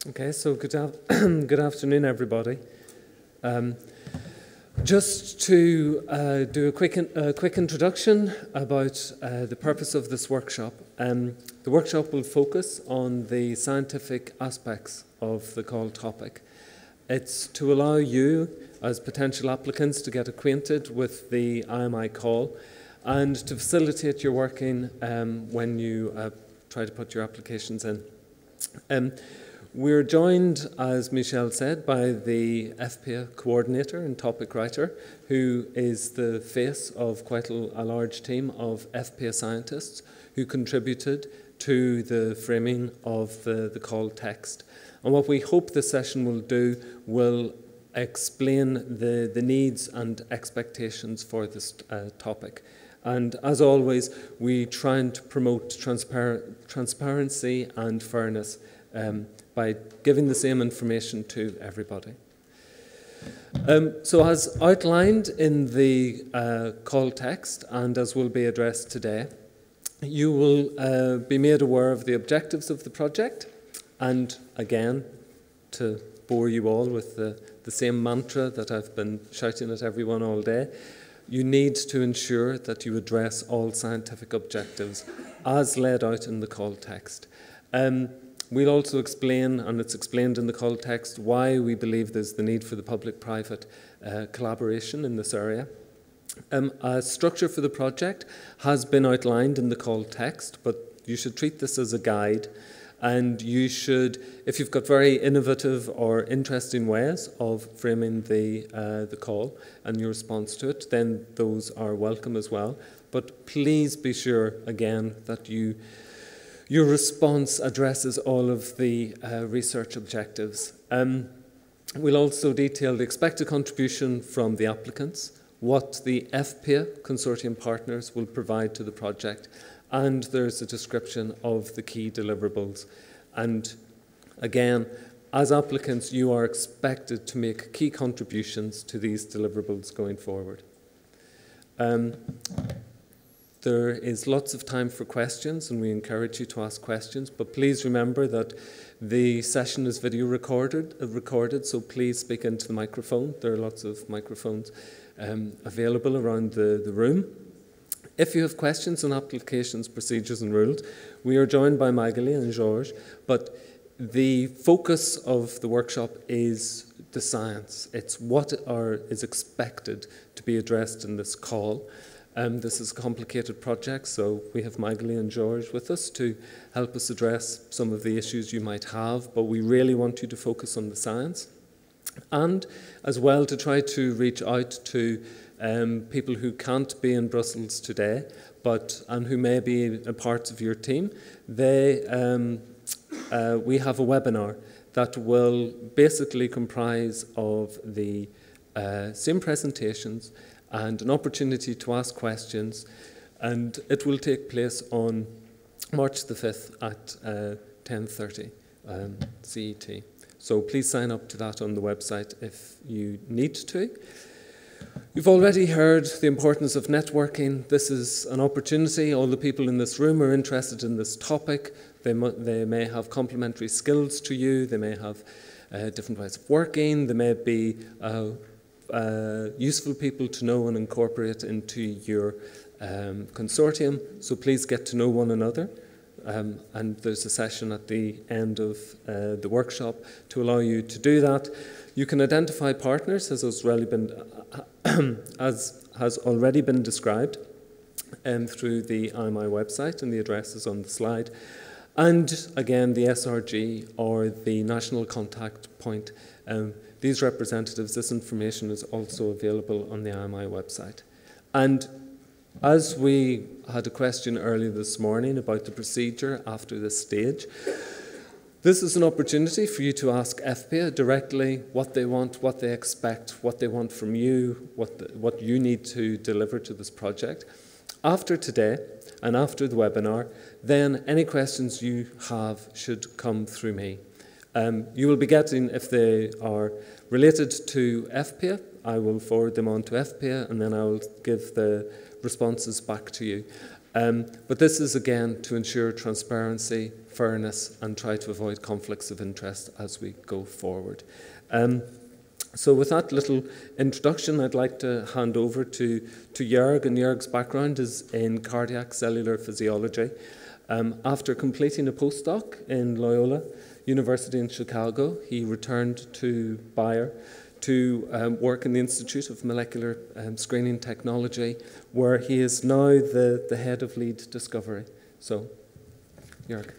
Okay, so good afternoon, everybody. Just to do a quick introduction about the purpose of this workshop. The workshop will focus on the scientific aspects of the call topic. It's to allow you, as potential applicants, to get acquainted with the IMI call and to facilitate your working when you try to put your applications in. We're joined, as Michelle said, by the FPA coordinator and topic writer, who is the face of quite a large team of FPA scientists who contributed to the framing of the call text. And what we hope this session will do will explain the needs and expectations for this topic. And as always, we try and promote transparency and fairness by giving the same information to everybody. So as outlined in the call text and as will be addressed today, you will be made aware of the objectives of the project, and again, to bore you all with the same mantra that I've been shouting at everyone all day, you need to ensure that you address all scientific objectives as laid out in the call text. We'll also explain, and it's explained in the call text, why we believe there's the need for the public-private collaboration in this area. A structure for the project has been outlined in the call text, but you should treat this as a guide, and you should, if you've got very innovative or interesting ways of framing the call and your response to it, then those are welcome as well. But please be sure, again, that your response addresses all of the research objectives. We'll also detail the expected contribution from the applicants, what the FPA consortium partners will provide to the project, and there's a description of the key deliverables. And again, as applicants, you are expected to make key contributions to these deliverables going forward. There is lots of time for questions, and we encourage you to ask questions, but please remember that the session is video recorded, so please speak into the microphone. There are lots of microphones available around the room. If you have questions on applications, procedures and rules, we are joined by Magali and Georges, but the focus of the workshop is the science. It's what is expected to be addressed in this call. This is a complicated project, so we have Magali and Georges with us to help us address some of the issues you might have, but we really want you to focus on the science. And as well to try to reach out to people who can't be in Brussels today, and who may be a part of your team. We have a webinar that will basically comprise of the same presentations and an opportunity to ask questions, and it will take place on March the 5th at 10:30 CET. So please sign up to that on the website if you need to. You've already heard the importance of networking. This is an opportunity. All the people in this room are interested in this topic. They may have complementary skills to you. They may have different ways of working. They may be useful people to know and incorporate into your consortium. So please get to know one another. And there's a session at the end of the workshop to allow you to do that. You can identify partners, as has already been described, through the IMI website, and the address is on the slide. And again, the SRG or the National Contact Point. These representatives, this information is also available on the IMI website. And as we had a question earlier this morning about the procedure after this stage, this is an opportunity for you to ask FPA directly what they want, what they expect, what they want from you, what you need to deliver to this project. After today and after the webinar, then any questions you have should come through me. You will be getting, if they are related to FPA, I will forward them on to FPA, and then I will give the responses back to you. But this is, again, to ensure transparency, fairness, and try to avoid conflicts of interest as we go forward. So with that little introduction, I'd like to hand over to Jörg, and Jörg's background is in cardiac cellular physiology. After completing a postdoc in Loyola University in Chicago, he returned to Bayer to work in the Institute of Molecular Screening Technology, where he is now the head of lead discovery. So, Jörg.